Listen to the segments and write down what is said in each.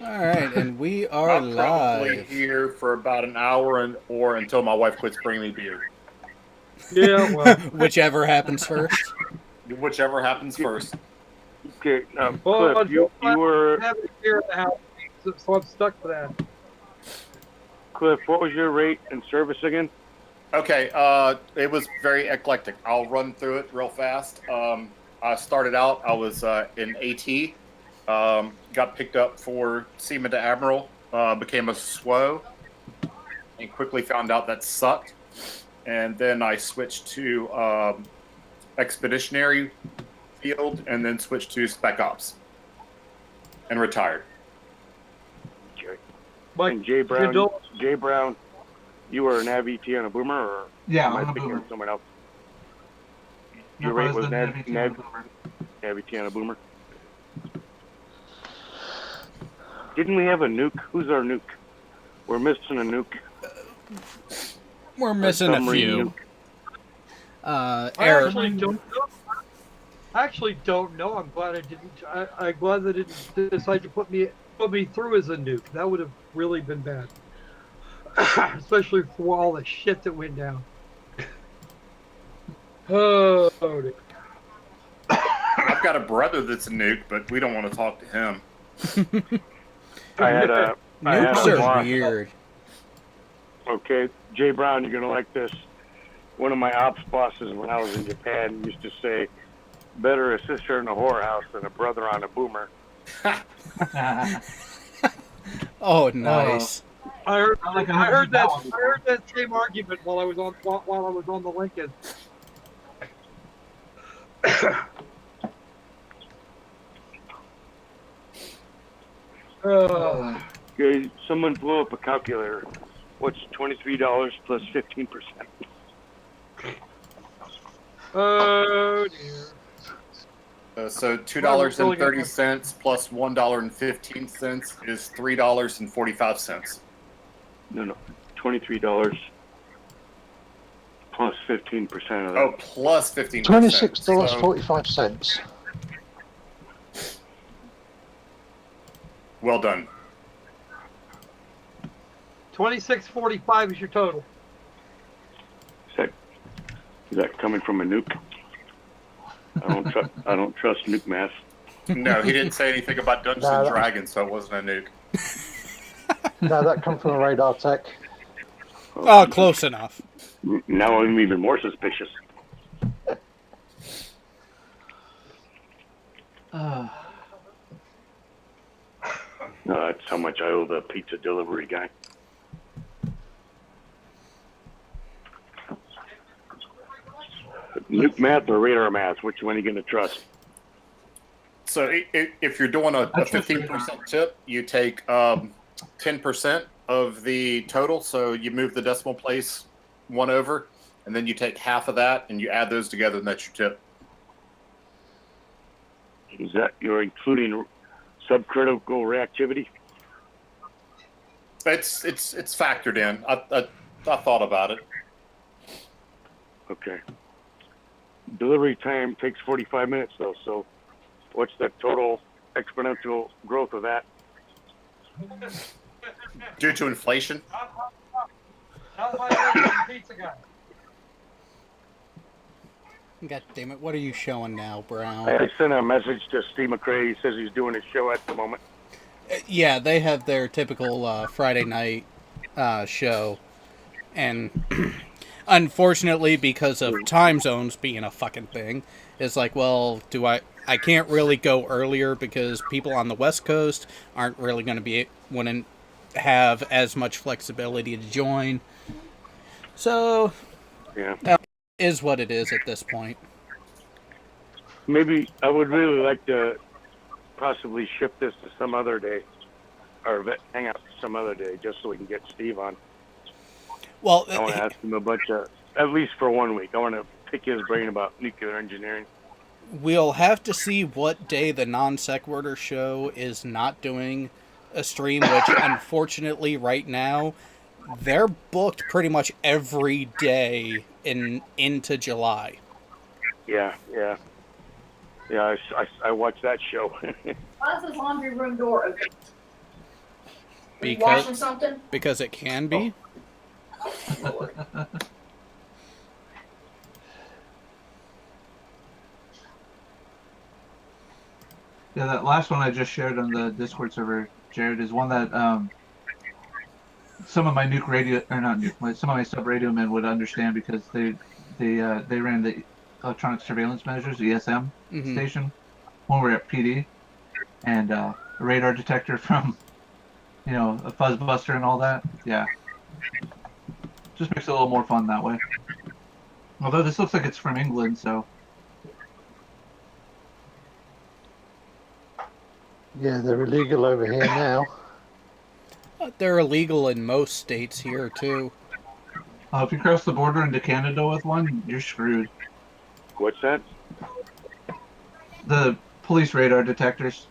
All right, and we are I'm probably live. here for about an hour or until my wife quits bringing me beer. Yeah, well, Whichever happens first. Whichever happens first. Okay, well, Cliff, you unfortunately, you were I have it here at the house, so I'm stuck with that. Cliff. What was your rate and service again? Okay, it was very eclectic. I'll run through it real fast. I started out, I was in AT, got picked up for Seaman to Admiral, became a SWO, and quickly found out that sucked. And then I switched to Expeditionary Field and then switched to Spec Ops and retired. Okay. But And Jay you Brown, don't, you were an AVT on a boomer, or Yeah, am I on a thinking boomer. of someone else? Your Your rate was Navy team on a Nav boomer. AVT on a boomer. Didn't we have a nuke? Who's our nuke? We're missing a nuke. We're missing a submarine few. nuke. I Eric, actually don't know. I actually don't know. I'm glad I didn't. I'm glad they didn't decide to put me through as a nuke. That would have really been bad, especially for all the shit that went down. Oh, dear. I've got a brother that's a nuke, but we don't want to talk to him. I had a nukes are boss. weird. Okay, Jay Brown, you're gonna like this. One of my ops bosses when I was in Japan used to say, "Better a sister in a whorehouse than a brother on a boomer." Oh, nice. I heard, I like I heard that. one. I heard that same argument while I was on the Lincoln. Okay, someone blew up a calculator. What's $23 plus 15%? Oh dear. So $2.30 plus $1.15 is $3.45. No, $23 plus 15% of that. Oh, plus 15%. $26.45. Well done. 26.45 is your total. Is that coming from a nuke? I don't trust nuke math. No, he didn't say anything about Dungeons No, and that- Dragons, so it wasn't a nuke. No, that comes from a radar tech. Oh, close enough. Now I'm even more suspicious. That's how much I owe the pizza delivery guy. Nuke math or radar math? Which one are you going to trust? So if you're doing a 15% tip, you take 10% of the total. So you move the decimal place one over, and then you take half of that, and you add those together, and that's your tip. Is that you're including subcritical reactivity? It's factored in. I thought about it. Okay. Delivery time takes 45 minutes though. So, what's the total exponential growth of that? Due to inflation. How's my pizza guy? God damn it, what are you showing now, Brown? I sent a message to Steve McRae. He says he's doing his show at the moment. Yeah, they have their typical Friday night show. And unfortunately, because of time zones being a fucking thing, it's like, well, I can't really go earlier because people on the West Coast aren't really going to be wouldn't have as much flexibility to join. So, Yeah. is what it is at this point. Maybe I would really like to possibly shift this to some other day, or hang out some other day, just so we can get Steve on. Well, I want to ask him a bunch of, at least for 1 week. I want to pick his brain about nuclear engineering. we'll have to see what day the Non Sequitur show is not doing a stream, which unfortunately right now they're booked pretty much every day into July. Yeah. I watched that show. Why is his laundry room door open? you Because- watching something? Because it can be. Lord. Yeah, that last one I just shared on the Discord server, Jared, is one that some of my nuke radio, or not nuke, some of my sub radio men would understand because they ran the electronic surveillance measures, ESM Mhm. station, when we were at PD, and a radar detector from, a fuzz buster and all that. Yeah, just makes it a little more fun that way. Although this looks like it's from England, so. Yeah, they're illegal over here now. They're illegal in most states here too. If you cross the border into Canada with one, you're screwed. What's that? The police radar detectors.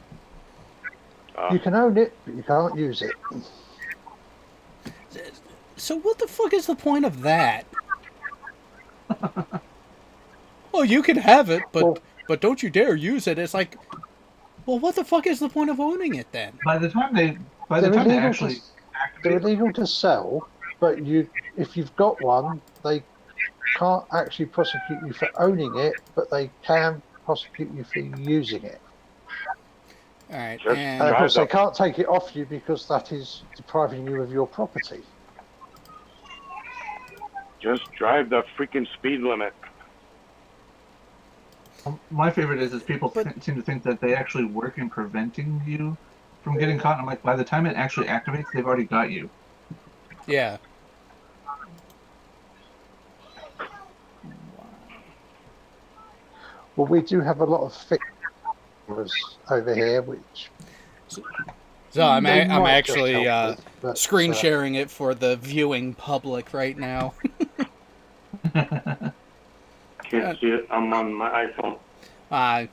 You can own it, but you can't use it. So what the fuck is the point of that? Well, you can have it, Well- but don't you dare use it. It's like, well, what the fuck is the point of owning it then? By the time they They're illegal actually to, they're illegal to sell, but if you've got one, they can't actually prosecute you for owning it, but they can prosecute you for using it. All right, Just And of and course, they can't take it off you because that is depriving you of your property. Just drive the freaking speed limit. My favorite is people But- seem to think that they actually work in preventing you from getting caught. And I'm like, by the time it actually activates, they've already got you. yeah. Well, we do have a lot of fixers over here, which So I'm they I'm might just actually help with, but, screen sharing it for the viewing public right now. Can't see it. I'm on my iPhone. I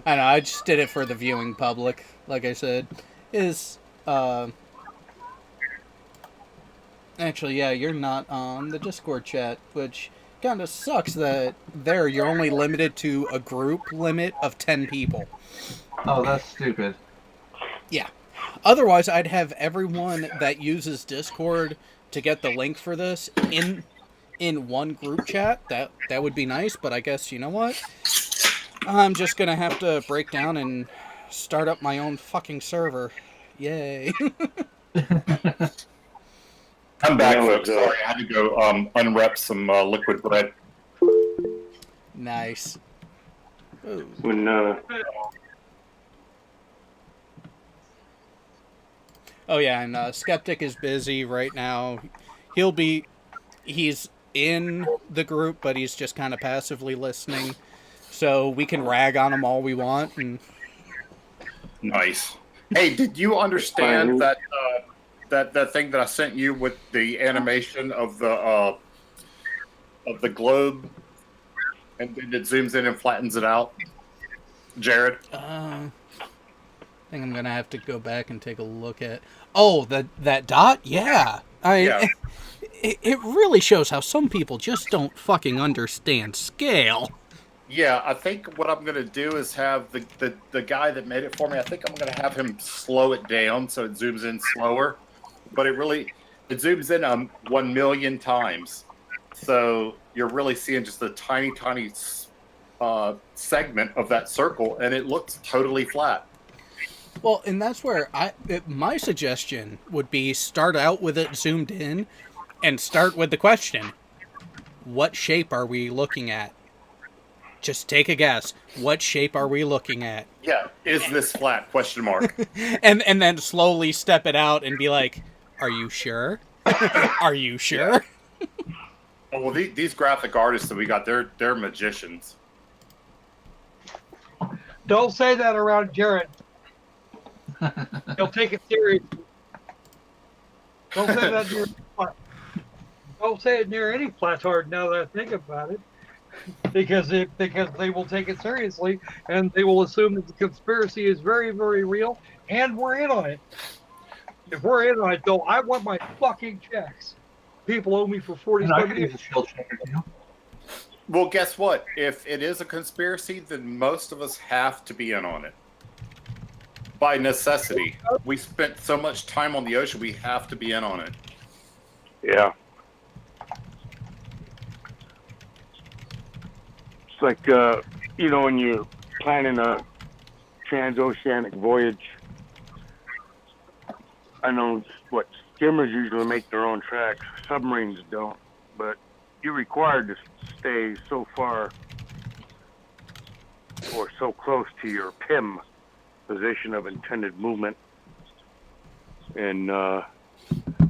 know, I just did it for the viewing public, like I said. Actually, yeah, you're not on the Discord chat, which kind of sucks that there you're only limited to a group limit of 10 people. Oh, that's stupid. Otherwise, I'd have everyone that uses Discord to get the link for this in one group chat. That would be nice, but I guess, you know what? I'm just gonna have to break down and start up my own fucking server. Yay. I'm back, Yeah, folks. but, Sorry, I had to go unwrap some liquid bread. Nice. Ooh. When Oh yeah, and Skeptic is busy right now. He's in the group, but he's just kind of passively listening. So we can rag on him all we want. And Nice. Hey, did you understand that that thing that I sent you with the animation of the globe, and then it zooms in and flattens it out? Jared? I think I'm gonna have to go back and take a look at. Oh, that dot? Yeah. Yeah. It really shows how some people just don't fucking understand scale. Yeah, I think what I'm gonna do is have the guy that made it for me. I think I'm gonna have him slow it down so it zooms in slower, but it zooms in 1 million times, so you're really seeing just a tiny segment of that circle, and it looks totally flat. Well, and that's where my suggestion would be start out with it zoomed in, and start with the question: what shape are we looking at? Just take a guess. What shape are we looking at? Yeah, is this flat? Question mark. And then slowly step it out and be like, "Are you sure? Are you sure?" Oh, well, these graphic artists that we got, they're magicians. Don't say that around Jared. He'll take it seriously. Don't say that near. Don't say it near any platard. Now that I think about it, because they will take it seriously and they will assume that the conspiracy is very, very real, and we're in on it. If we're in on it, though, I want my fucking checks. People owe me for And I 47 could years. use a shield checker too. Well, guess what? If it is a conspiracy, then most of us have to be in on it. by necessity. We spent so much time on the ocean, we have to be in on it. Yeah. It's like, when you're planning a transoceanic voyage, I know skimmers usually make their own tracks. Submarines don't, but you're required to stay so far or so close to your PIM, position of intended movement. And,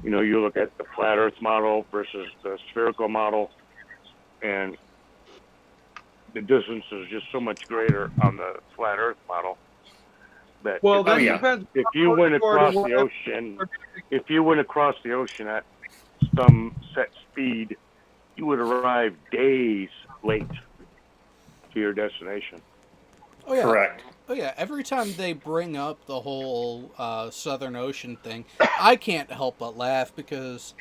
you look at the flat Earth model versus the spherical model, and the distance is just so much greater on the flat Earth model. That Well, that yeah. depends. if you went across the ocean at some set speed, you would arrive days late to your destination. Oh yeah. Correct. Oh yeah. Every time they bring up the whole Southern Ocean thing, I can't help but laugh because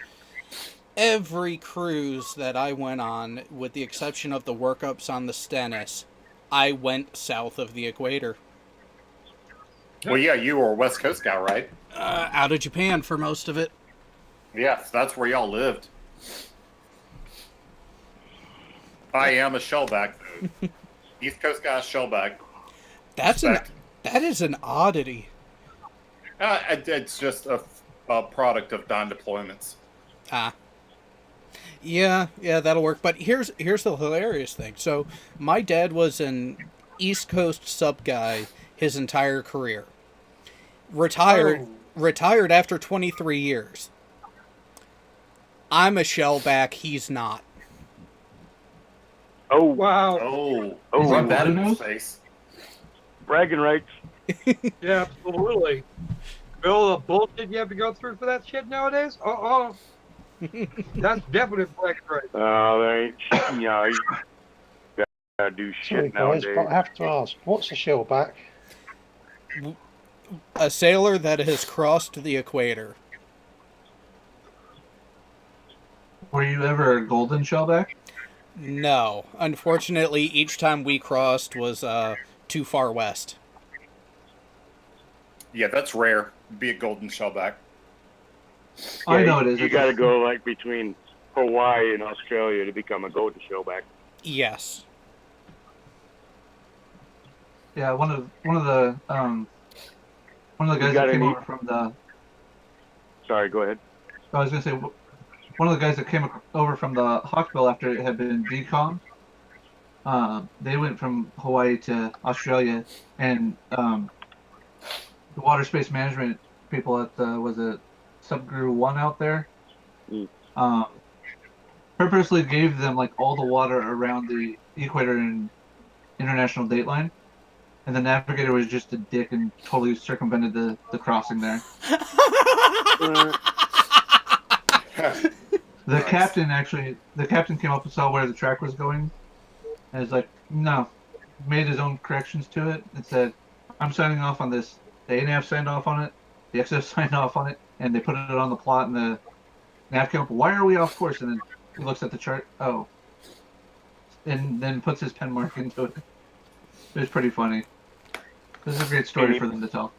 every cruise that I went on, with the exception of the workups on the Stennis, I went south of the equator. Well, yeah, you were a West Coast guy, right? Out of Japan for most of it. Yes, that's where y'all lived. I am a shellback, though. East Coast guy, shellback. That is an oddity. It's just a product of non-deployments. Yeah, that'll work. But here's the hilarious thing. So my dad was an East Coast sub guy his entire career. Retired after 23 years. I'm a shellback. He's not. Oh, Wow. Oh, rub that in his face. bragging rights. Yeah, absolutely. Bill, the bullshit you have to go through for that shit nowadays? That's definite black right. Oh, they ain't. You gotta do Sorry, shit guys, nowadays. but I have to ask, what's a shellback? A sailor that has crossed the equator. Were you ever a golden shellback? No. Unfortunately, each time we crossed was too far west. Yeah, that's rare. Be a golden shellback. I know it is. You It's gotta go like between Hawaii and Australia to become a golden shellback. Yes. Yeah, one of the guys that came over from the. Sorry, go ahead. I was gonna say one of the guys that came over from the Hawkbill after it had been decommed. They went from Hawaii to Australia, and the water space management people at the was it Subgroup 1 out there. Purposely gave them like all the water around the equator and international dateline. And the navigator was just a dick and totally circumvented the crossing there. The captain came up and saw where the track was going, and was like, no, made his own corrections to it and said, I'm signing off on this. The ANAV signed off on it, the XF signed off on it, and they put it on the plot, and the nav came up, why are we off course? And then he looks at the chart, and then puts his pen mark into it. It was pretty funny. This is a great story for them to tell.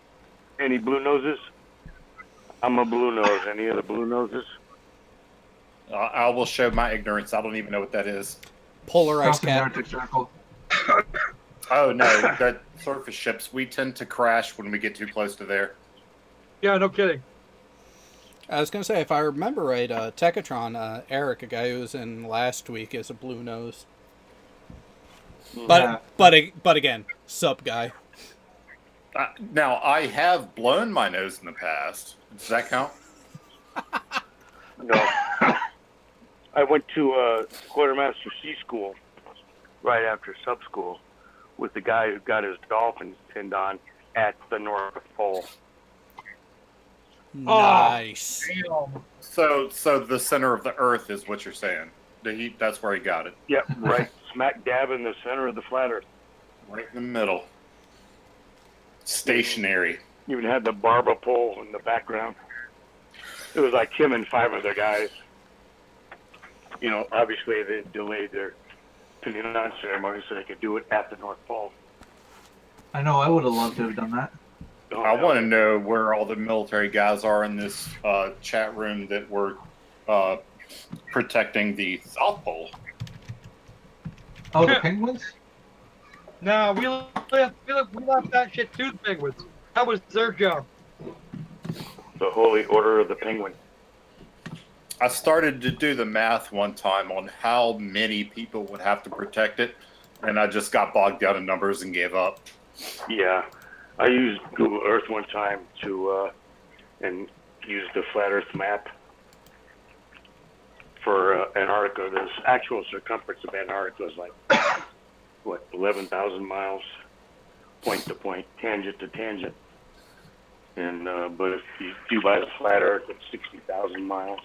Any blue noses? I'm a blue nose. Any other blue noses? I will show my ignorance. I don't even know what that is. Polar ice Crossing the cap. Arctic Circle. Oh, no. That surface ships, we tend to crash when we get too close to there. Yeah, no kidding. I was gonna say, if I remember right, Techatron, Eric, a guy who was in last week, is a blue nose. But again, sub guy. Now, I have blown my nose in the past. Does that count? No. I went to Quartermaster Sea School right after sub school with the guy who got his dolphins pinned on at the North Pole. Nice. Damn. So the center of the Earth is what you're saying. That's where he got it. Yep, right smack dab in the center of the flat Earth. Right in the middle. Stationary. Even had the barba pole in the background. It was like him and 5 other guys. Obviously they delayed their pinning on ceremony so they could do it at the North Pole. I know, I would have loved to have done that. Oh, I hell want to yeah. know where all the military guys are in this chat room that were protecting the South Pole. Oh, the penguins? Nah, we left that shit to the Penguins. That was their job. The Holy Order of the Penguin. I started to do the math one time on how many people would have to protect it, and I just got bogged down in numbers and gave up. Yeah, I used Google Earth one time to and used the flat Earth map for Antarctica. The actual circumference of Antarctica is like what 11,000 miles, point to point, tangent to tangent. And but if you do by the flat Earth, it's 60,000 miles.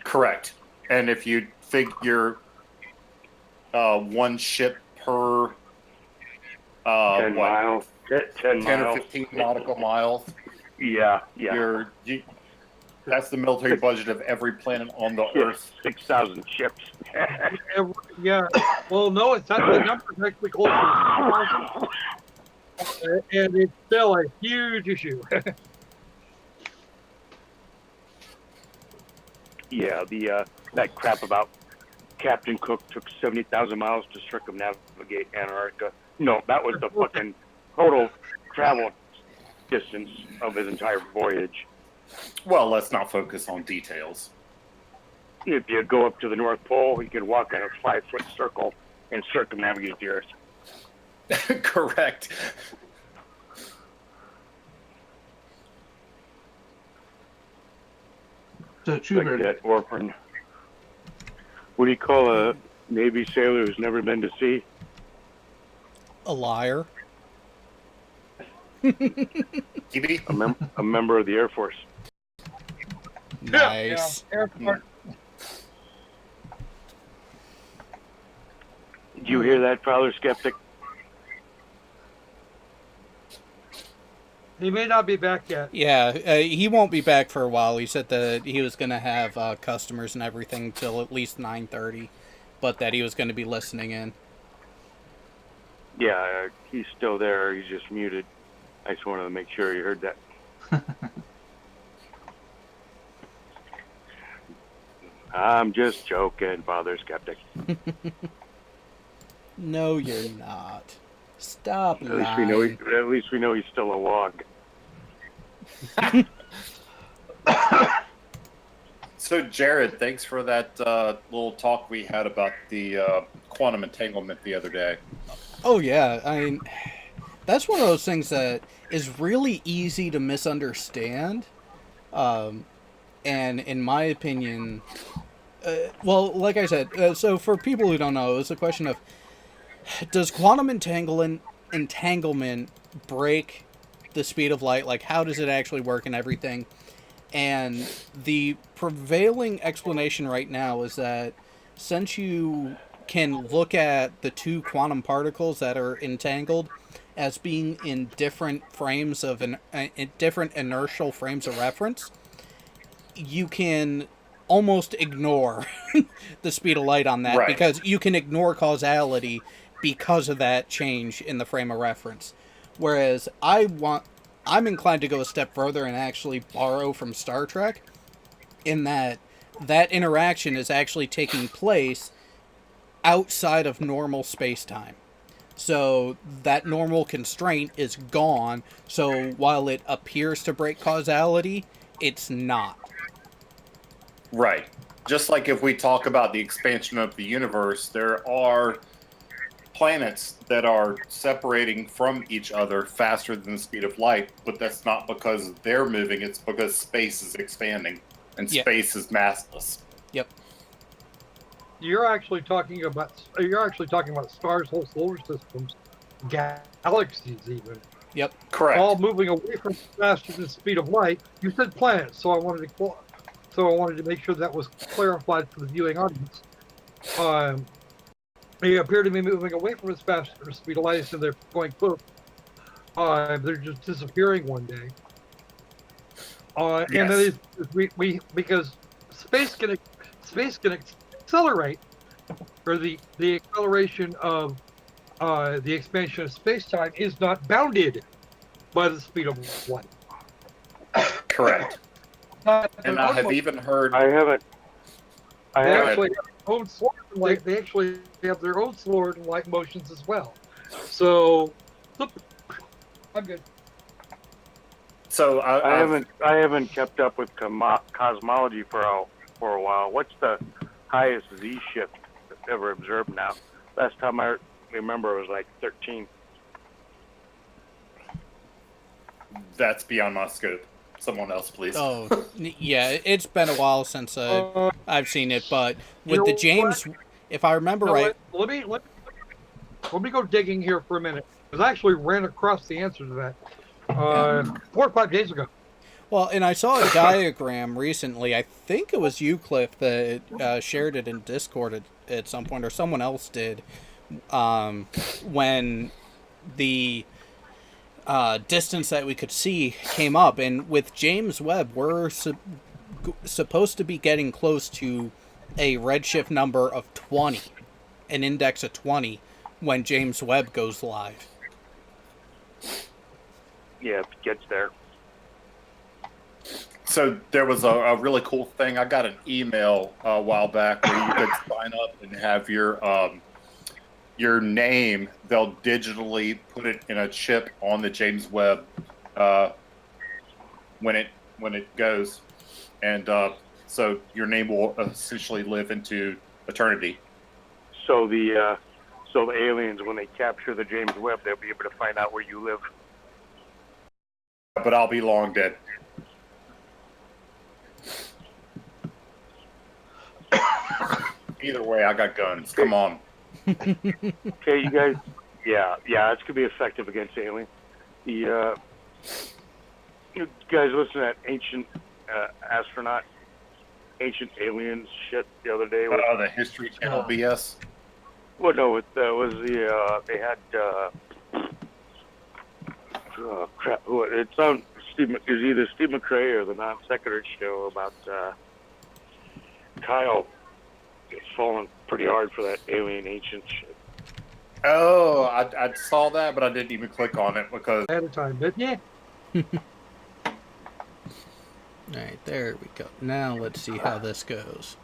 Correct. And if you figure one ship per 10 miles, 10 10 or miles. 15 nautical miles, Yeah. that's the military budget of every planet on the Earth. 6,000 ships. Yeah. Well, no, it's not the number. It's actually closer to 2,000. And it's still a huge issue. Yeah, that crap about Captain Cook took 70,000 miles to circumnavigate Antarctica. No, that was the fucking total travel distance of his entire voyage. Well, let's not focus on details. If you go up to the North Pole, you can walk in a 5-foot circle and circumnavigate the Earth. Correct. So, Like Trooper, that orphan. What do you call a Navy sailor who's never been to sea? A liar. TB? A member of the Air Force. Nice. Yeah, airport. Did you hear that, Father Skeptic? He may not be back yet. Yeah, he won't be back for a while. He said that he was going to have customers and everything till at least 9:30, but that he was going to be listening in. Yeah, he's still there. He's just muted. I just wanted to make sure you heard that. I'm just joking, Father Skeptic. No, you're not. Stop At least we know. lying. At least we know he's still a log. So, Jared, thanks for that little talk we had about the quantum entanglement the other day. Oh yeah, I mean, that's one of those things that is really easy to misunderstand. And in my opinion, well, like I said, so for people who don't know, it's a question of, does quantum entanglement break the speed of light? Like, how does it actually work and everything? And the prevailing explanation right now is that since you can look at the two quantum particles that are entangled as being in different frames of different inertial frames of reference, you can almost ignore the speed of light on that, Right. because you can ignore causality because of that change in the frame of reference. Whereas I'm inclined to go a step further and actually borrow from Star Trek, in that interaction is actually taking place outside of normal space-time. So that normal constraint is gone, so while it appears to break causality, it's not. Right. Just like if we talk about the expansion of the universe, there are planets that are separating from each other faster than the speed of light, but that's not because they're moving, it's because space is expanding, and Yeah. space is massless. Yep. You're actually talking about stars, whole solar systems, galaxies, even Yep. Correct. all moving away from faster than the speed of light. You said planets, so I wanted to make sure that was clarified for the viewing audience. They appear to be moving away from as fast as the speed of light, so they're going close. They're just disappearing one day. And Yes. then we because space can accelerate, or the acceleration of the expansion of space-time is not bounded. by the speed of light. Correct. And I have even heard. I haven't. I They haven't. actually have their own slower than light. They actually have their own slower than light motions as well. So, I'm good. So I haven't kept up with cosmology for a while. What's the highest Z shift ever observed now? Last time I remember it was like 13. That's beyond my scope. Someone else, please. Oh, yeah, it's been a while since I've seen it, but with You the know James, if I remember You know right, what? Let me go digging here for a minute, because I actually ran across the answer to that 4 or 5 days ago. well, and I saw a diagram recently. I think it was you, Cliff, that shared it in Discord at some point, or someone else did, when the distance that we could see came up. And with James Webb, we're supposed to be getting close to a redshift number of 20, an index of 20, when James Webb goes live. Yeah, if it gets there. So there was a really cool thing. I got an email a while back where you could sign up and have your name. They'll digitally put it in a chip on the James Webb when it goes, and so your name will essentially live into eternity. So the aliens, when they capture the James Webb, they'll be able to find out where you live. But I'll be long dead. Either way, I got guns. Come on. Okay, you guys. Yeah, it's gonna be effective against aliens. You guys listen to that ancient ancient aliens shit the other day. The History Channel BS. Well, no, it was they had crap. It's on Steve. It was either Steve McRae or the Non Sequitur show about Kyle. It's falling pretty hard for that alien ancient shit. Oh, I saw that, but I didn't even click on it because At a time, but yeah. Alright, there we go. Now let's see how this goes.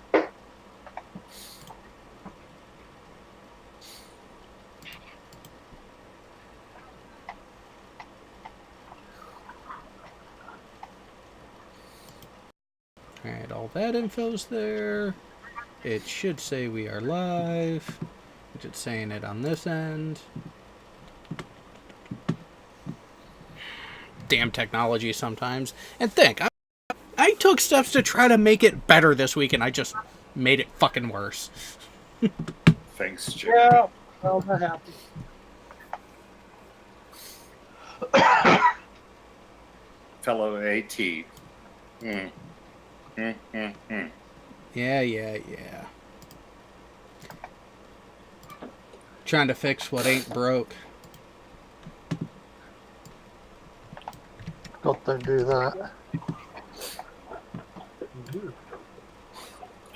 Alright, all that info's there. It should say we are live, which it's saying it on this end. Damn technology sometimes. And think, I took steps to try to make it better this week, and I just made it fucking worse. thanks, Jerry. Yeah, well, that happens. Fellow AT. Yeah. Trying to fix what ain't broke. God, don't do that.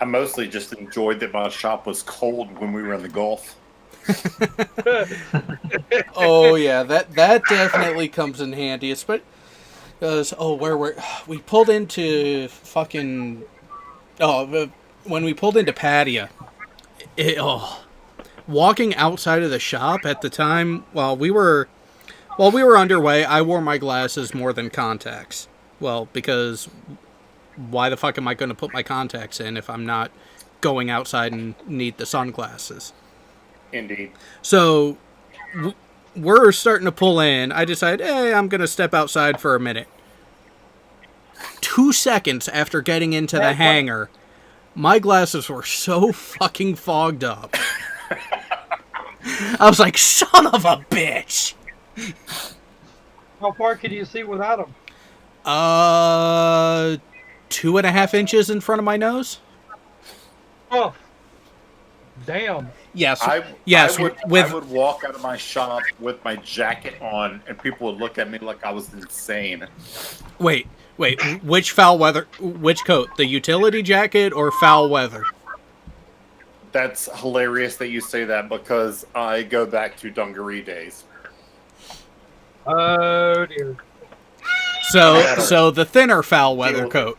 I mostly just enjoyed that my shop was cold when we were in the Gulf. Oh yeah, that definitely comes in handy. Because we pulled into fucking when we pulled into Patia, walking outside of the shop at the time while we were underway, I wore my glasses more than contacts. Well, because why the fuck am I going to put my contacts in if I'm not going outside and need the sunglasses? Indeed. So we're starting to pull in. I decide, hey, I'm going to step outside for a minute. 2 seconds after getting into the hangar, my glasses were so fucking fogged up. I was like, son of a bitch! How far can you see without them? 2.5 inches in front of my nose? Oh, damn. Yes. I would walk out of my shop with my jacket on, and people would look at me like I was insane. Wait. Which coat? The utility jacket or foul weather? That's hilarious that you say that because I go back to dungaree days. Oh dear. So the thinner foul weather coat.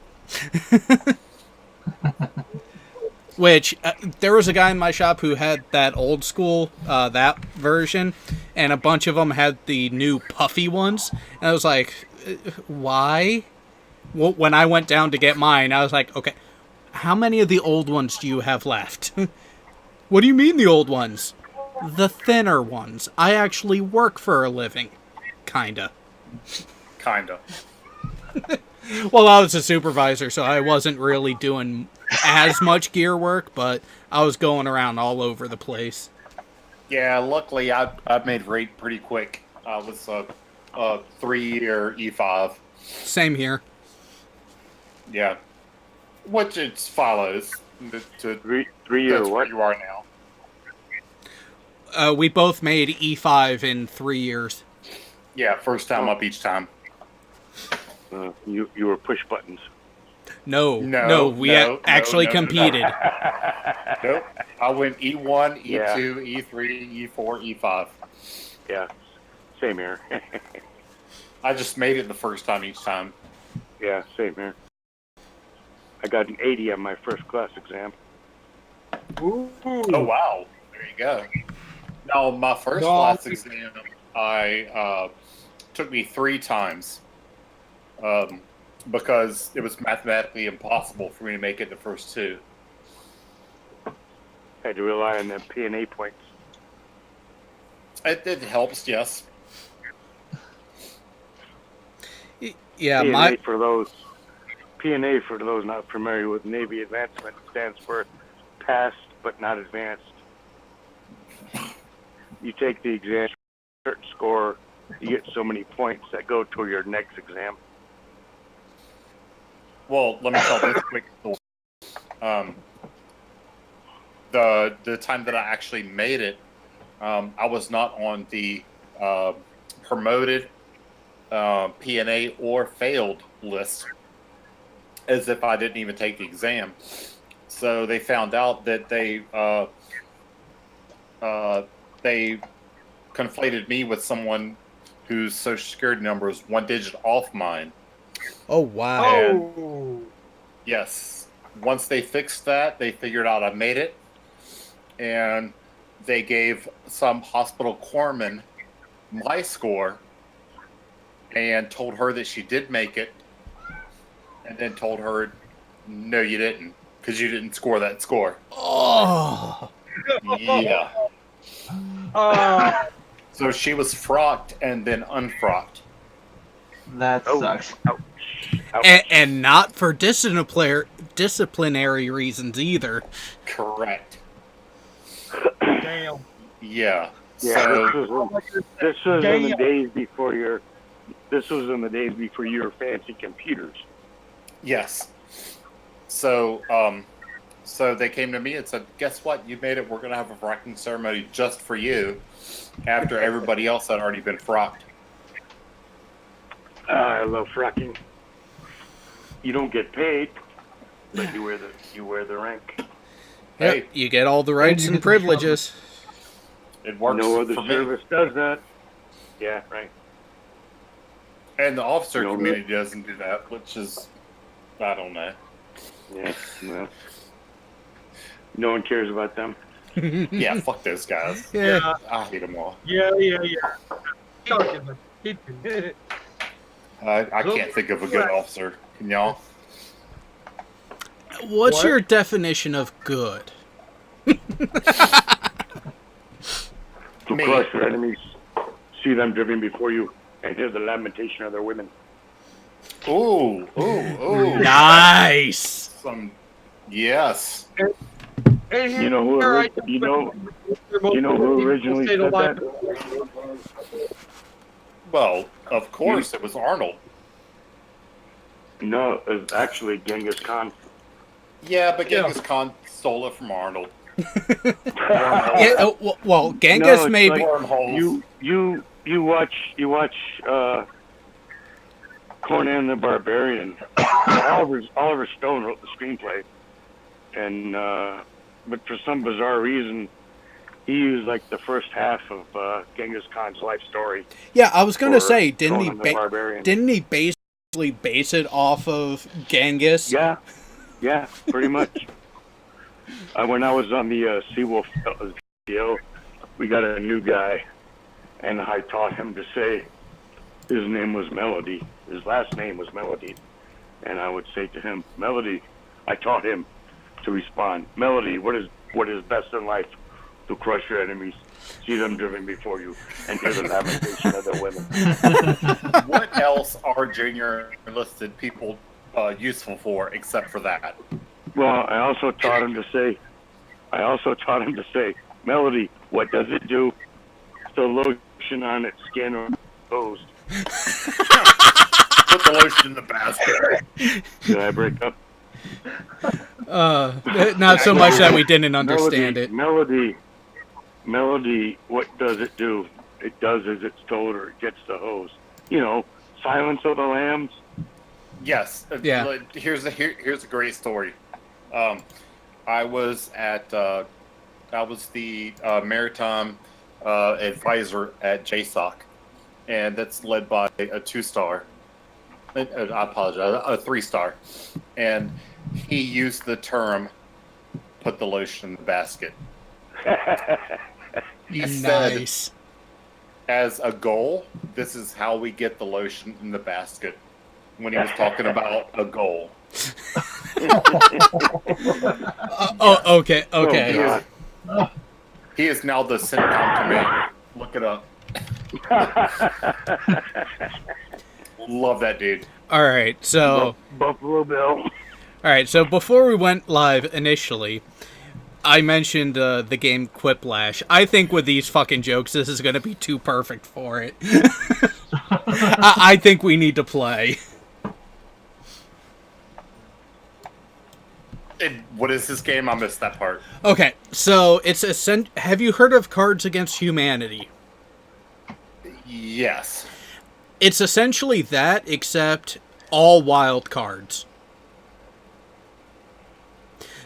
Which there was a guy in my shop who had that old school that version, and a bunch of them had the new puffy ones. And I was like, why? Well, when I went down to get mine, I was like, okay, how many of the old ones do you have left? What do you mean the old ones? The thinner ones. I actually work for a living. Kinda. Kinda. Well, I was a supervisor, so I wasn't really doing as much gear work, but I was going around all over the place. Yeah, luckily I made rate pretty quick. I was a 3-year E5. Same here. Yeah. Which it follows. To, 3-year that's what? where you are now. We both made E5 in 3 years. Yeah, first time up each time. You were push buttons. No, No, we no, actually no, competed. Nope. I went E1, E2, Yeah. E3, E4, E5. Yeah, same here. I just made it the first time each time. Yeah, same here. I got an 80 on my first class exam. Ooh. Oh wow! There you go. No, my first No. class exam, I took me 3 times, because it was mathematically impossible for me to make it the first 2. Had to rely on the P&A points. It helps, yes. Yeah, P&A for those not familiar with Navy advancement stands for passed but not advanced. You take the exam, certain score, you get so many points that go to your next exam. Well, let me tell this quick story. The time that I actually made it, I was not on the promoted P&A or failed list, as if I didn't even take the exam. So they found out that they conflated me with someone whose social security number is 1 digit off mine. Oh, wow. Oh. Yes. Once they fixed that, they figured out I made it, and they gave some hospital corpsman my score and told her that she did make it, and then told her, no, you didn't, because you didn't score that score. Oh. Yeah. Uh, So she was frocked and then unfrocked. That Oh. sucks. Ouch. And not for disciplinary reasons either. Correct. damn. Yeah. Yeah, So this was in the Damn. days before your. This was in the days before your fancy computers. yes. So so they came to me and said, guess what? You made it. We're going to have a frocking ceremony just for you, after everybody else had already been frocked. I love fracking. You don't get paid, but you wear the rank. Yep, Hey, you get all the rights you and get the privileges. it works No other for me. service does that. Yeah, right. And the officer No, community doesn't do that, which is, I don't know. Yeah, well, no one cares about them. Yeah, fuck those guys. Yeah. I hate them all. Yeah. Keep it. I can't think of a good officer. Can y'all? What's What? your definition of good? To Me. crush your enemies, see them driven before you, and hear the lamentation of their women. Ooh, ooh, ooh. Nice. Yes. And You know who? here I- You know who originally Say the said line. that? Well, of course, it was Arnold. No, it was actually Genghis Khan. Yeah, but Genghis Khan stole it from Arnold. Yeah, well, Genghis it's maybe. like- Wormholes. You watch Conan the Barbarian. Oliver Stone wrote the screenplay, and but for some bizarre reason, he used like the first half of Genghis Khan's life story. Yeah, I was gonna for say, didn't he? Conan the Barbarian. Didn't he basically base it off of Genghis? Yeah, pretty much. When I was on the Seawolf deal, we got a new guy, and I taught him to say his name was Melody. His last name was Melody. And I would say to him, Melody, I taught him to respond, Melody, what is best in life? To crush your enemies, see them driven before you, and hear the lamentation of their women. What else are junior enlisted people useful for except for that? Well, I also taught him to say, Melody, what does it do? The lotion on its skin or toes. Put the lotion in the basket. Did I break up? Not so much that we didn't understand it. Melody, what does it do? It does as it's told, or it gets the hose. You know, Silence of the Lambs. Yes. Yeah. Here's a great story. I was the maritime advisor at JSOC, and that's led by a 2-star. I apologize, a 3-star, and he used the term "put the lotion in the basket." He said, as a goal, this is how we get the lotion in the basket. When he was talking about a goal. Okay. Oh, He is now the CENTCOM commander. Look it up. Love that dude. All right, so Buffalo Bill. all right, so before we went live initially, I mentioned the game Quiplash. I think with these fucking jokes, this is going to be too perfect for it. I think we need to play. What is this game? I missed that part. Okay, so it's have you heard of Cards Against Humanity? Yes. It's essentially that, except all wild cards.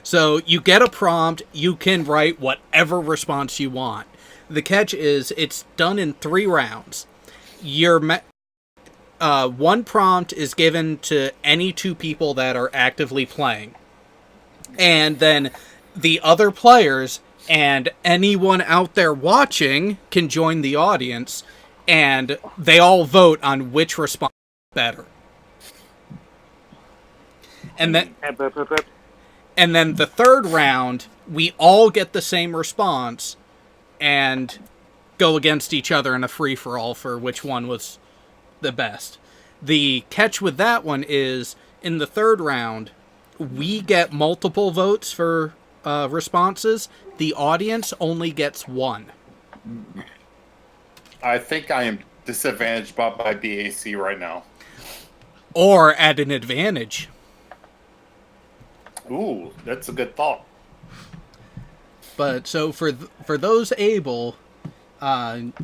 So you get a prompt, you can write whatever response you want. The catch is it's done in 3 rounds. One prompt is given to any 2 people that are actively playing. And then the other players and anyone out there watching can join the audience, and they all vote on which response is better. And then the 3rd round, we all get the same response and go against each other in a free-for-all for which one was the best. The catch with that one is, in the 3rd round, we get multiple votes for responses. The audience only gets 1. I think I am disadvantaged by my BAC right now. Or at an advantage. Ooh, that's a good thought. But so for those able,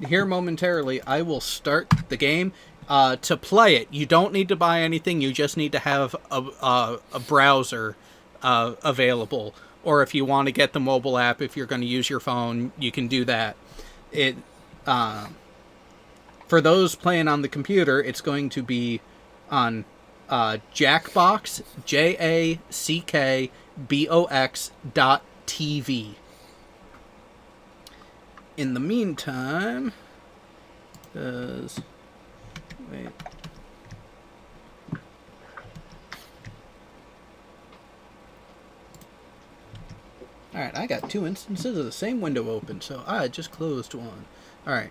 here momentarily, I will start the game. To play it, you don't need to buy anything. You just need to have a browser available. Or if you want to get the mobile app, if you're going to use your phone, you can do that. For those playing on the computer, it's going to be on Jackbox, JACKBOX.TV. In the meantime, wait. Alright, I got 2 instances of the same window open, so I just closed one. Alright,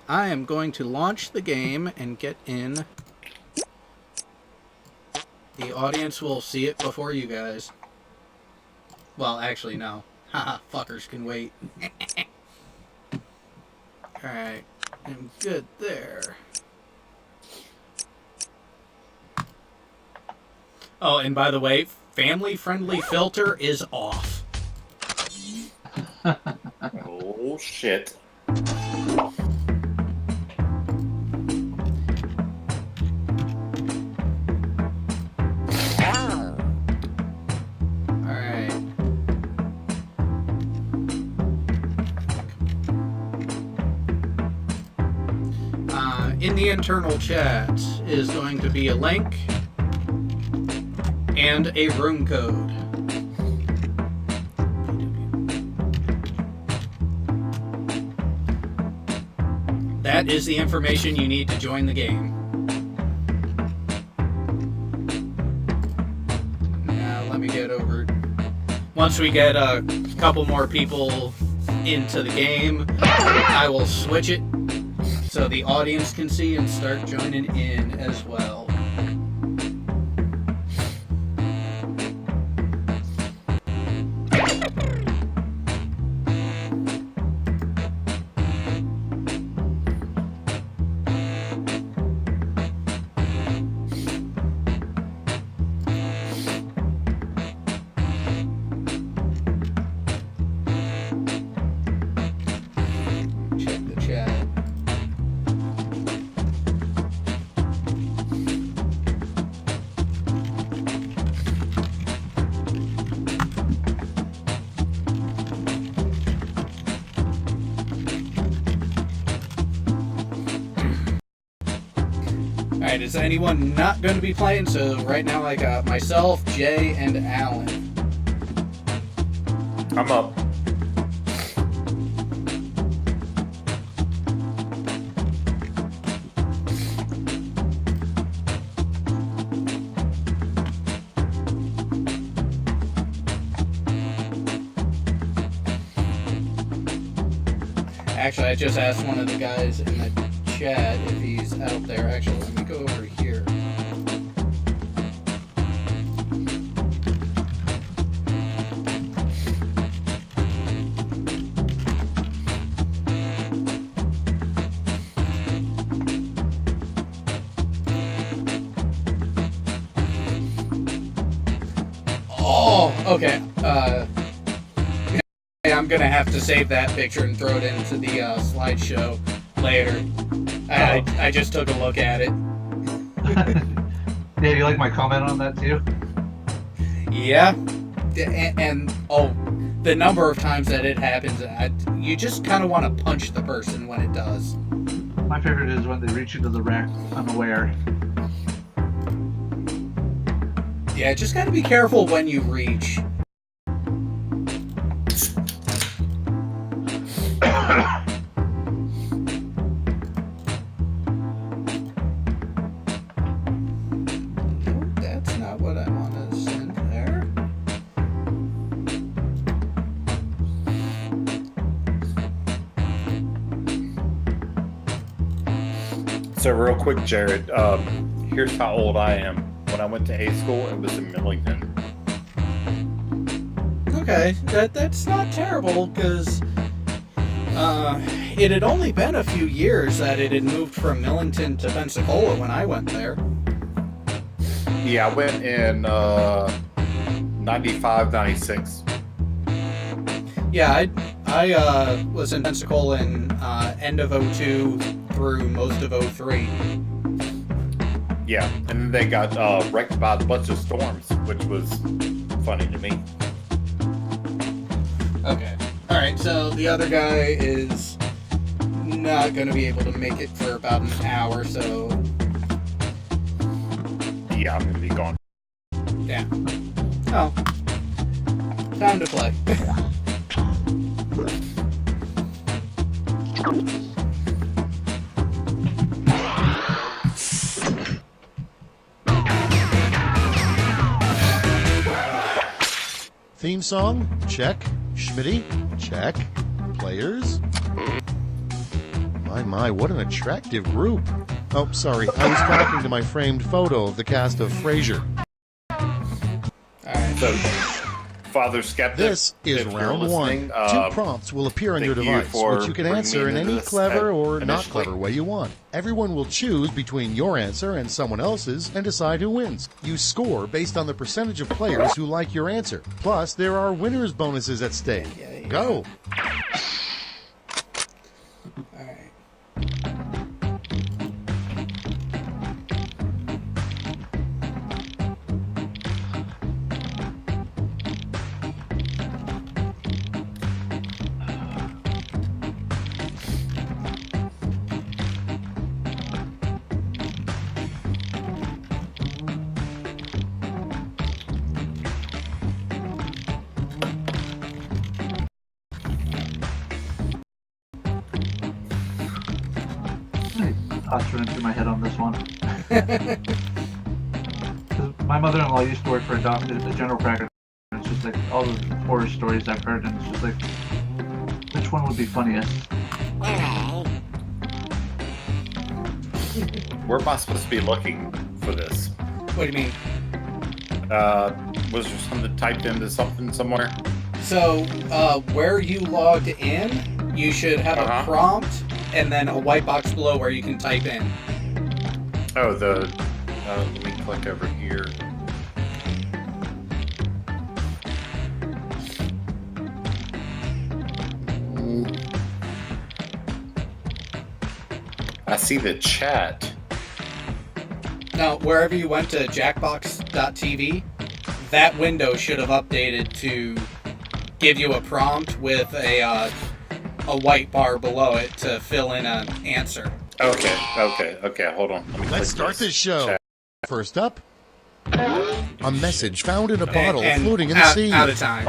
I am going to launch the game and get in. The audience will see it before you guys. Well, actually, no. Haha, fuckers can wait. Alright, I'm good there. Oh, and by the way, family-friendly filter is off. Oh, shit. Alright. the internal chat is going to be a link and a room code. That is the information you need to join the game. Now let me get over. Once we get a couple more people into the game, I will switch it so the audience can see and start joining in as well. Check the chat. Alright, is anyone not going to be playing? So right now I got myself, Jay, and Alan. I'm up. Actually, I just asked one of the guys in the chat if he's out there. Actually, let me go over here. Oh, okay. I'm gonna have to save that picture and throw it into the slideshow later. I just took a look at it. Dave, you like my comment on that too? Yeah, and oh, the number of times that it happens, you just kind of want to punch the person when it does. My favorite is when they reach into the rack unaware. Yeah, just gotta be careful when you reach. That's not what I want to send there. So real quick, Jared, here's how old I am. When I went to A school, it was in Millington. Okay, that's not terrible, because it had only been a few years that it had moved from Millington to Pensacola when I went there. Yeah, I went in 95, 96. Yeah, I was in Pensacola in end of 02 through most of 03. Yeah, and then they got wrecked by a bunch of storms, which was funny to me. Okay. Alright, so the other guy is not going to be able to make it for about an hour, so Yeah, I'm gonna be gone. yeah. Oh. Time to play. Theme song? Check. Schmitty? Check. Players? My, what an attractive group. Oh, sorry, I was talking to my framed photo of the cast of Frasier. Alright. So, Father Skeptic, This is if you're round listening, one. Two prompts will appear on your thank you device, for which you can bringing answer me in into any this clever or not initially. clever way you want. Everyone will choose between your answer and someone else's and decide who wins. You score based on the percentage of players who like your answer. Plus, there are winners' bonuses at stake. Yeah. Go! Alright. thoughts running through my head on this one. 'Cause my mother-in-law used to work for a doctor, a general practice. And it's just like all the horror stories I've heard, and it's just like, which one would be funniest? Where am I supposed to be looking for this? What do you mean? Was there something typed into something somewhere? So, where you logged in, you should have a prompt and then a white box below where you can type in. Oh, let me click over here. I see the chat. Now, wherever you went to jackbox.tv, that window should have updated to give you a prompt with a white bar below it to fill in an answer. Okay. Hold on. Let me Let's click start this show. Chat. First up, a message found in a bottle And floating in the sea. out of time.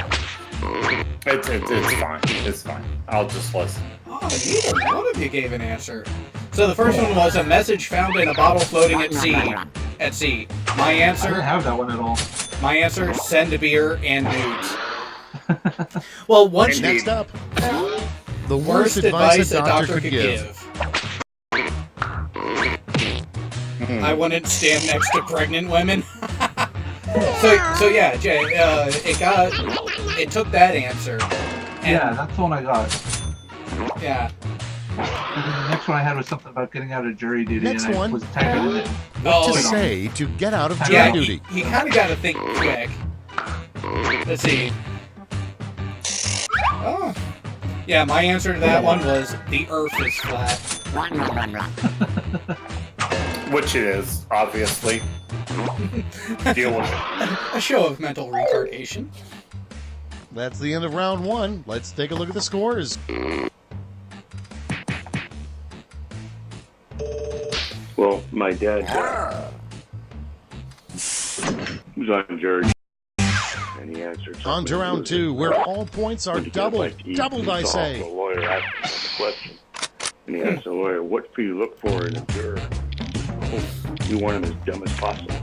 It's fine. It's fine. I'll just listen. Oh, neither one of you gave an answer. So the first one was a message found in a bottle floating at sea. At sea. My I didn't answer, have that one at all. send a beer and nudes. Well, once you Next up, the worst advice a doctor could give. I wouldn't stand next to pregnant women. so yeah, Jay, it took that answer. And, Yeah, that's the one I got. Yeah. And then the next one I had was something about getting out of jury duty, Next and I one. was typing in it. Oh, to say to get out of jury yeah, duty. you kind of got to think quick. Let's see. Oh. Yeah, my answer to that one was the Earth is flat. Which it is, obviously. Deal with it. A show of mental retardation. That's the end of round one. Let's take a look at the scores. Well, my dad was on jury, and he answered. On to round two, where all points are doubled. Doubled, I say. The lawyer asked him the question, and he asked the lawyer, "What do you look for in a juror?" "Oh, you want him as dumb as possible."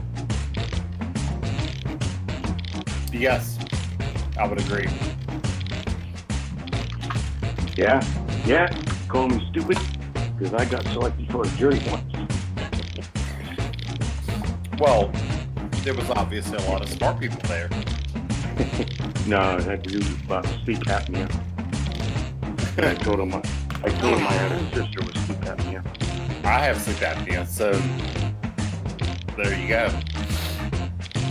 Yes, I would agree. Yeah, call me stupid because I got selected for a jury once. Well, there was obviously a lot of smart people there. No, it had to do about sleep apnea. And I told him I had a sister with sleep apnea. I have sleep apnea, so there you go.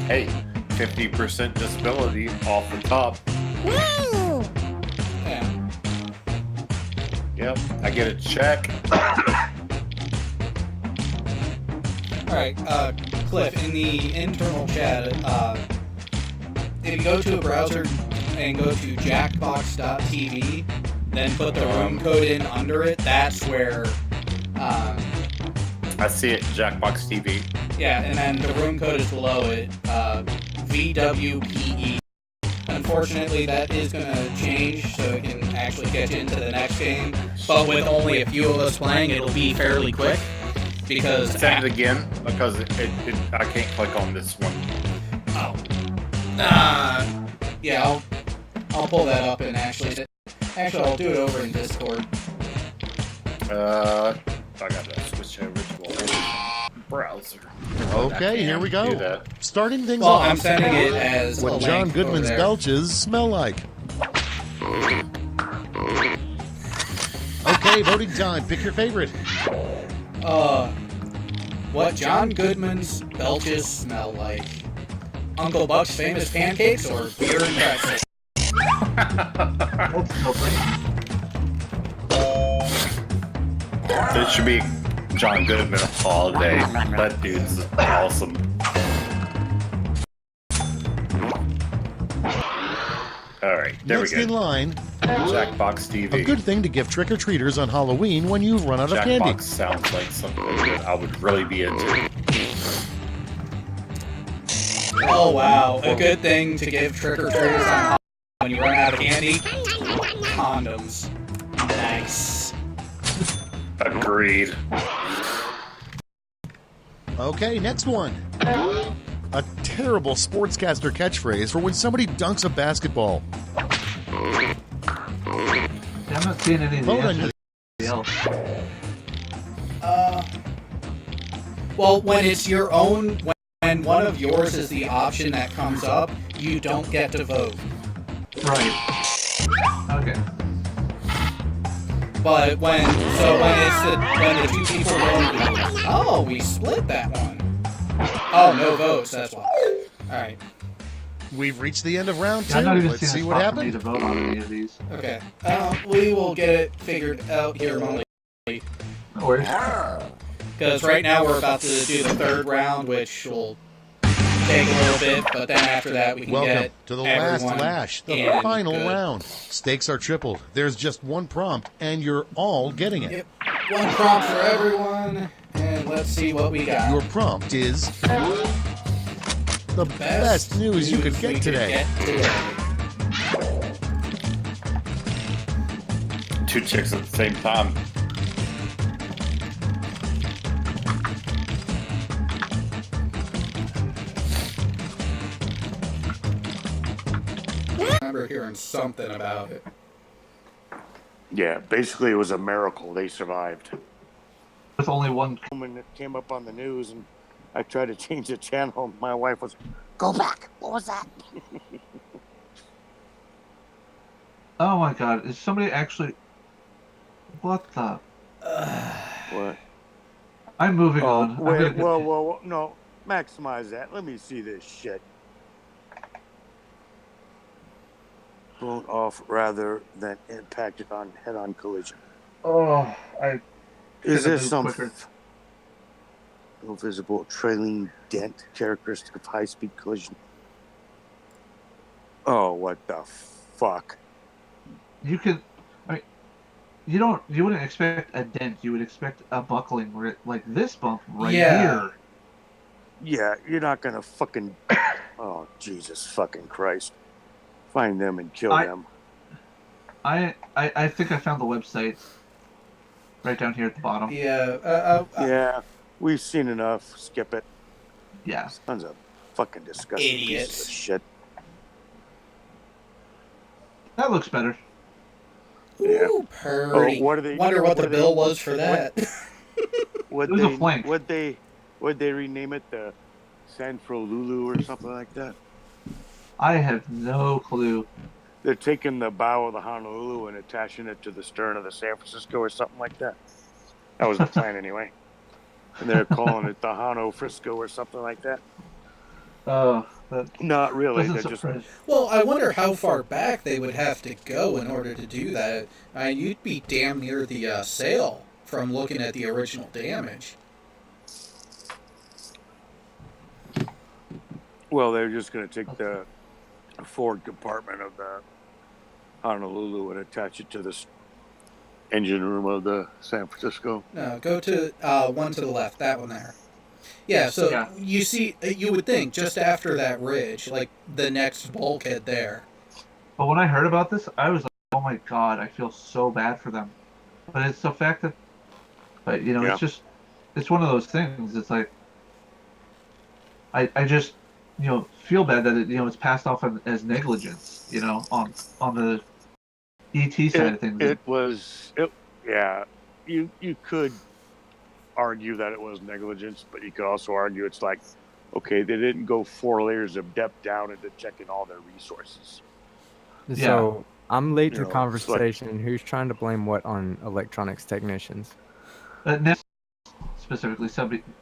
Hey, 50% disability off the top. Yeah. Yep, I get a check. Alright, Cliff, in the internal chat, if you go to a browser and go to jackbox.tv, then put the room code in under it, that's where, I see it, Jackbox TV. yeah, and then the room code is below it, VWPE. Unfortunately, that is going to change, so it can actually get you into the next game, but with only a few of us playing, it'll be fairly quick, because... Say it again, because I can't click on this one. Oh. Yeah, I'll pull that up and actually I'll do it over in Discord. I gotta switch over to a browser. Okay, here we Do go. that. Starting things Well, off. I'm sending it as a What link John over Goodman's there. belches smell like. Okay, voting time. Pick your favorite. What John Goodman's belches smell like. Uncle Buck's famous pancakes or beer and pretzels? That's no brainer. It should be John Goodman all day. That dude's awesome. Alright, there Next we in go. line, Jackbox TV. a good thing to give trick-or-treaters on Halloween when you've run out of candy. Jackbox sounds like something that I would really be into. Oh wow, a good thing to give trick-or-treaters on Halloween when you run out of candy? Condoms. Nice. Agreed. Okay, next one. A terrible sportscaster catchphrase for when somebody dunks a basketball. Yeah, I'm not seeing any of the Vote on answers. your- Else. Well, when it's your own, when one of yours is the option that comes up, you don't get to vote. Right. Okay. But when the two people vote, oh, we split that one. Oh, no votes. That's why. All right. We've reached the end of round Yeah, I'm not two. even Let's seeing see a what spot for me happened. to vote on any of these. Okay. We will get it figured out here momentarily. No worries. Because right now we're about to do the third round, which will take a little bit, but then after that we can Welcome get to the last everyone lash, the in final good. round. Stakes are tripled. There's just one prompt, and you're all getting it. Yep. One prompt for everyone, and let's see what we got. Your prompt is the best news you could we get today. Two chicks at the same time. I remember hearing something about it. Yeah, basically it was a miracle they survived. With only one. When it came up on the news and I tried to change the channel, my wife was, "Go back. What was that?" Oh my god, is somebody actually... What the... What? I'm moving Oh, on. I'm wait, gonna get- whoa, no. Maximize that. Let me see this shit. Blown off rather than impacted on head-on collision. Oh, I... Is Should've there moved some quicker. no visible trailing dent characteristic of high-speed collision? Oh, what the fuck? You could... I mean, you wouldn't expect a dent. You would expect a buckling, where like this bump right Yeah. here. Yeah, you're not gonna fucking... Oh, Jesus fucking Christ. Find them and kill them. I think I found the website right down here at the bottom. Yeah. Yeah, we've seen enough. Skip it. Yeah. Tons of fucking disgusting pieces Idiots. of shit. That looks better. Yeah. Ooh, purdy. Oh, what are they? Wonder what the are bill they, was for that. Would It was a flank. Would they rename it the Sanfro Lulu or something like that? I have no clue. They're taking the bow of the Honolulu and attaching it to the stern of the San Francisco or something like that. That was the plan anyway. And they're calling it the Hano Frisco or something like that. Oh, that Not really. doesn't They're just surprise. Well, I wonder how far back they would have to go in order to do that. I mean, you'd be damn near the sail from looking at the original damage. well, they're just going to take the forward compartment of the Honolulu and attach it to the engine room of the San Francisco. No, go to one to the left, that one there. Yeah, so Yeah. you see, you would think just after that ridge, like the next bulkhead there. But when I heard about this, I was like, "Oh my god, I feel so bad for them." But it's the fact that, but you know, Yeah. it's one of those things. It's like, I just, you know, feel bad that it's passed off as negligence, on the ET side of things. Yeah, you could argue that it was negligence, but you could also argue it's like, okay, they didn't go 4 layers of depth down into checking all their resources. So I'm late to You the know, conversation. Who's trying to blame what on electronics technicians? Next, specifically,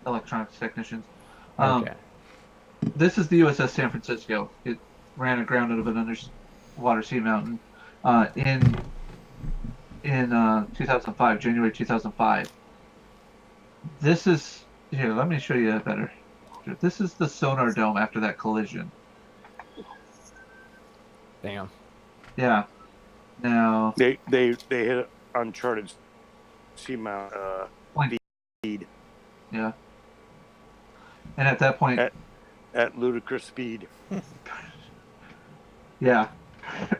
electronics technicians. Okay. This is the USS San Francisco. It ran aground out of an underwater sea mountain in 2005, January 2005. This is here. Let me show you that better. This is the sonar dome after that collision. Damn. Yeah. Now, They hit uncharted seamount speed yeah. And at that point, at ludicrous speed. yeah,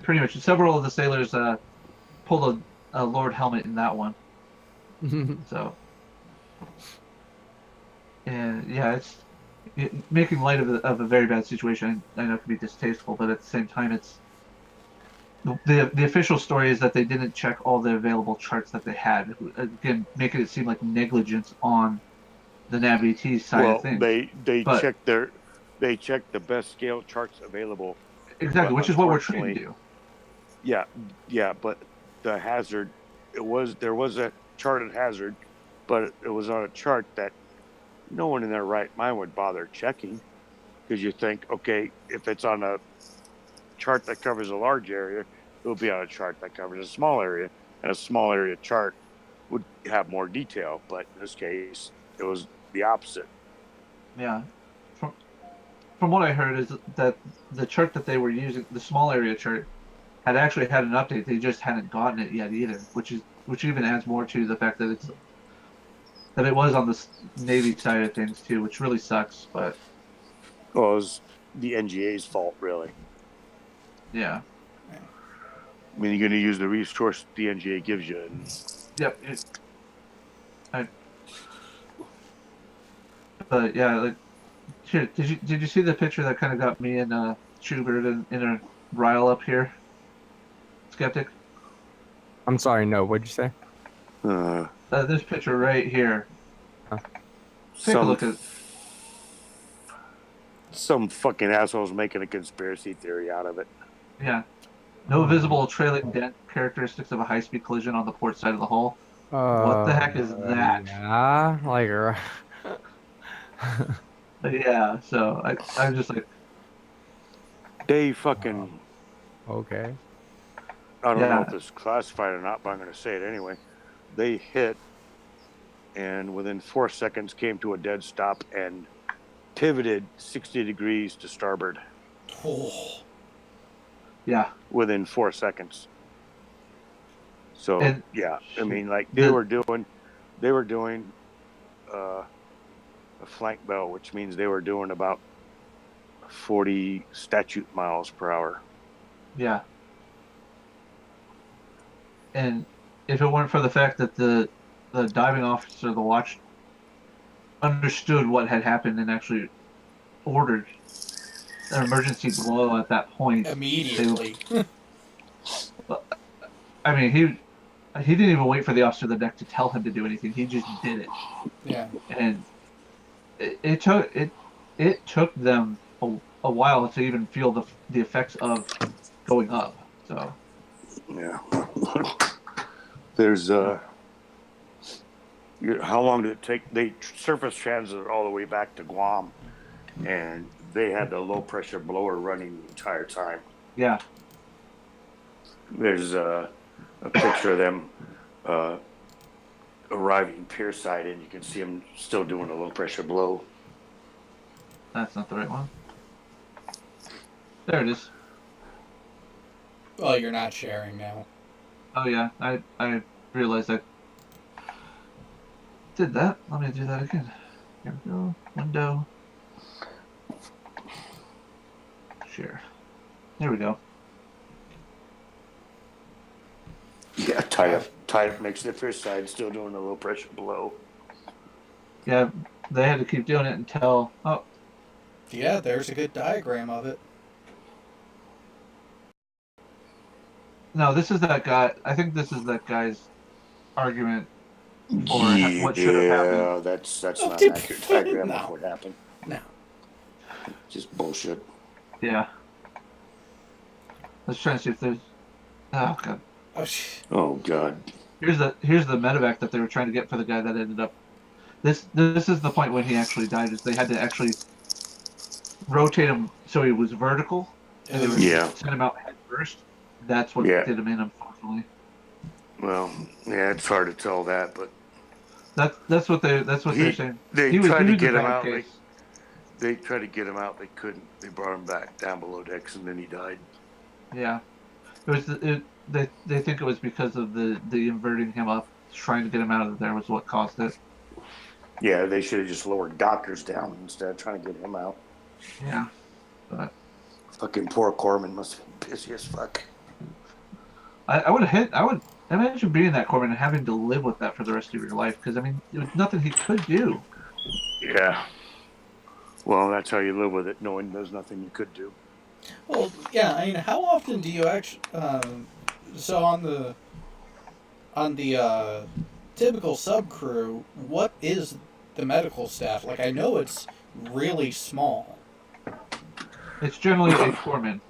pretty much. Several of the sailors pulled a Lord helmet in that one. So, And yeah, making light of a very bad situation. I know it can be distasteful, but at the same time, it's the official story is that they didn't check all the available charts that they had. Again, making it seem like negligence on the NavAT side Well, of things. they But- checked the best scale charts available. Exactly, which is what we're trained to do. Yeah, but the hazard, there was a charted hazard, but it was on a chart that no one in their right mind would bother checking, because you think, okay, if it's on a chart that covers a large area, it will be on a chart that covers a small area, and a small area chart would have more detail. But in this case, it was the opposite. Yeah. From what I heard is that the chart that they were using, the small area chart, had actually had an update. They just hadn't gotten it yet either, which even adds more to the fact that it was on the Navy side of things too, which really sucks. But Well, it was the NGA's fault, really. yeah, I mean, you're going to use the resource the NGA gives you. And yep. But yeah, like, shit, did you see the picture that kind of got me and Schubert in a rile up here? Skeptic. I'm sorry, no. What'd you say? This picture right here. Huh. Take a look at. Some fucking assholes making a conspiracy theory out of it. Yeah. No visible trailing dent characteristics of a high-speed collision on the port side of the hull. What the heck is that? Yeah, like, Yeah, so I'm just like, They fucking, okay. I don't know Yeah. if it's classified or not, but I'm going to say it anyway. They hit and within 4 seconds came to a dead stop and pivoted 60 degrees to starboard Oh, yeah, within 4 seconds. So And- yeah, I mean, like The- they were doing a flank bell, which means they were doing about 40 statute miles per hour. yeah. And if it weren't for the fact that the diving officer, the watch, understood what had happened and actually ordered an emergency blow at that point, immediately. I mean, he didn't even wait for the officer of the deck to tell him to do anything. He just did it, Yeah. and it took them a while to even feel the effects of going up. So Yeah. There's how long did it take? They surface transited all the way back to Guam, and they had the low pressure blower running the entire time. yeah, There's a picture of them arriving pierside, and you can see them still doing a low pressure blow. that's not the right one. There it is. Well, you're not sharing now. Oh yeah, I realized I did that. Let me do that again. Here we go. Window. Share. There we go. Yeah, tie up makes the fish side still doing a low pressure blow. Yeah, they had to keep doing it until Yeah, there's a good diagram of it. no, this is that guy. I think this is that guy's argument for what should have happened. Yeah, that's Oh, not did- an accurate diagram no. of what happened. No. Just bullshit. Yeah. Let's try and see if there's. Oh god. Oh, sh- Oh god. Here's the medevac that they were trying to get for the guy that ended up. This is the point when he actually died. Is they had to actually rotate him so he was vertical, and they would Yeah. send him out head first. That's what Yeah. did him in, unfortunately. Well, yeah, it's hard to tell that, but That's what they're saying. they He was tried to a get him bad out. case. They tried to get him out. They couldn't. They brought him back down below decks, and then he died. Yeah, it was. They think it was because of the inverting him up, trying to get him out of there was what caused it. Yeah, they should have just lowered Dockers down instead of trying to get him out. Yeah, but Fucking poor Corman must have been busy as fuck. I would imagine being that Corbin and having to live with that for the rest of your life. Because I mean, there was nothing he could do. Yeah. Well, that's how you live with it, knowing there's nothing you could do. Well, yeah. I mean, how often do you actually? So on the typical sub crew, what is the medical staff like? I know it's really small. It's generally a foreman.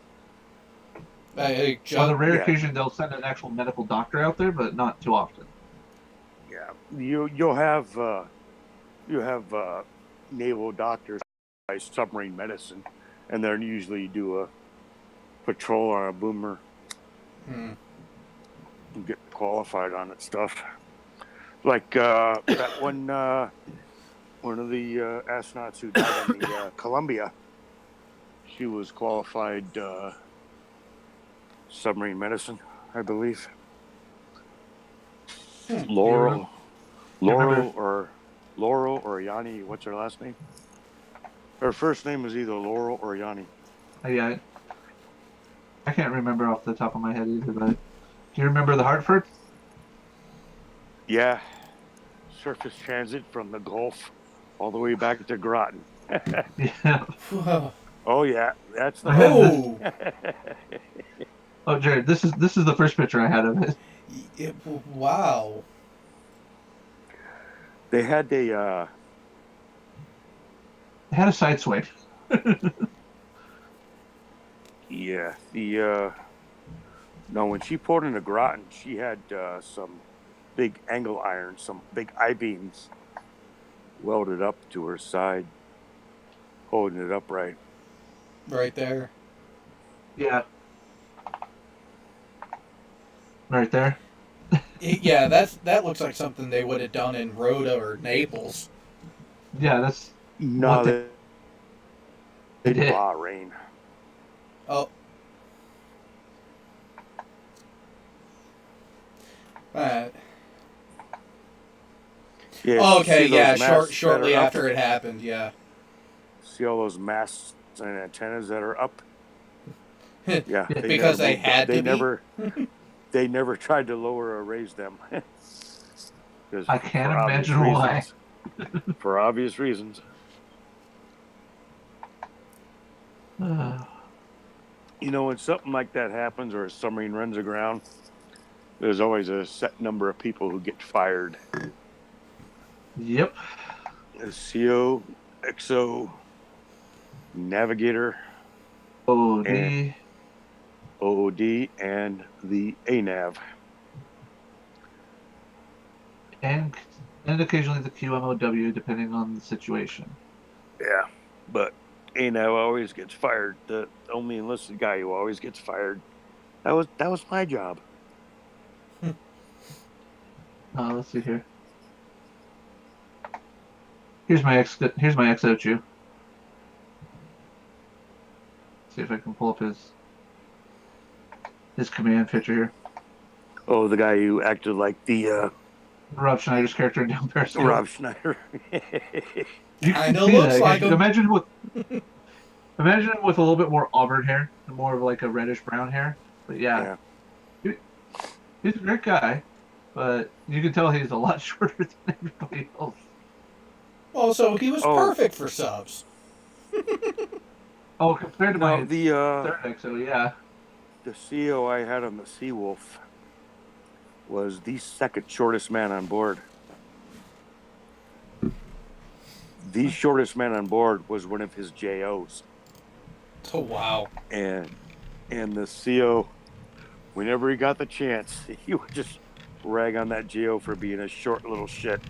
On the rare Yeah. occasion, they'll send an actual medical doctor out there, but not too often. Yeah, you'll have naval doctors by submarine medicine, and they'll usually do a patrol on a boomer Hmm. and get qualified on that stuff. Like that one of the astronauts who died on the Columbia, she was qualified submarine medicine, I believe. Laurel or Yanni. What's her last name? Her first name is either Laurel or Yanni. Yeah, I can't remember off the top of my head either. But do you remember the Hartford? Yeah, surface transit from the Gulf all the way back to Groton. Yeah. Oh yeah, that's the. Oh. Oh, Jared, this is the first picture I had of it. Wow. They had It had a side swipe. yeah, no, when she pulled into Groton, she had some big angle irons, some big I-beams welded up to her side, holding it upright. Right there. Yeah. Right there. Yeah, that looks like something they would have done in Rhoda or Naples. Yeah, that's No, what they they did did. Bahrain. Oh. Uh, Yeah, okay, see yeah, those masts shortly that are up? after it happened, yeah. See all those masts and antennas that are up? Yeah, Because they had to be? They never tried to lower or raise them. 'Cause I can't for obvious imagine why. reasons. For obvious reasons. You know, when something like that happens or a submarine runs aground, there's always a set number of people who get fired. Yep. A CO, XO, navigator, OD. And- OOD, and the ANAV. And occasionally the QMOW, depending on the situation. Yeah, but ANAV always gets fired. The only enlisted guy who always gets fired. That was my job. Let's see here. Here's my XO2. See if I can pull up his command picture here. Oh, the guy who acted like the Rob Schneider's character in Down Periscope. Rob Schneider. You can Kinda see looks that. like him. Imagine him with a little bit more auburn hair, and more of like a reddish brown hair. But yeah. He's a great guy, but you can tell he's a lot shorter than everybody else. Well, so he was Oh. perfect for subs. Oh, compared to my No, the third XO, yeah. the CO I had on the Seawolf was the second shortest man on board. The shortest man on board was one of his JOs. Oh, wow. And the CO, whenever he got the chance, he would just rag on that GO for being a short little shit.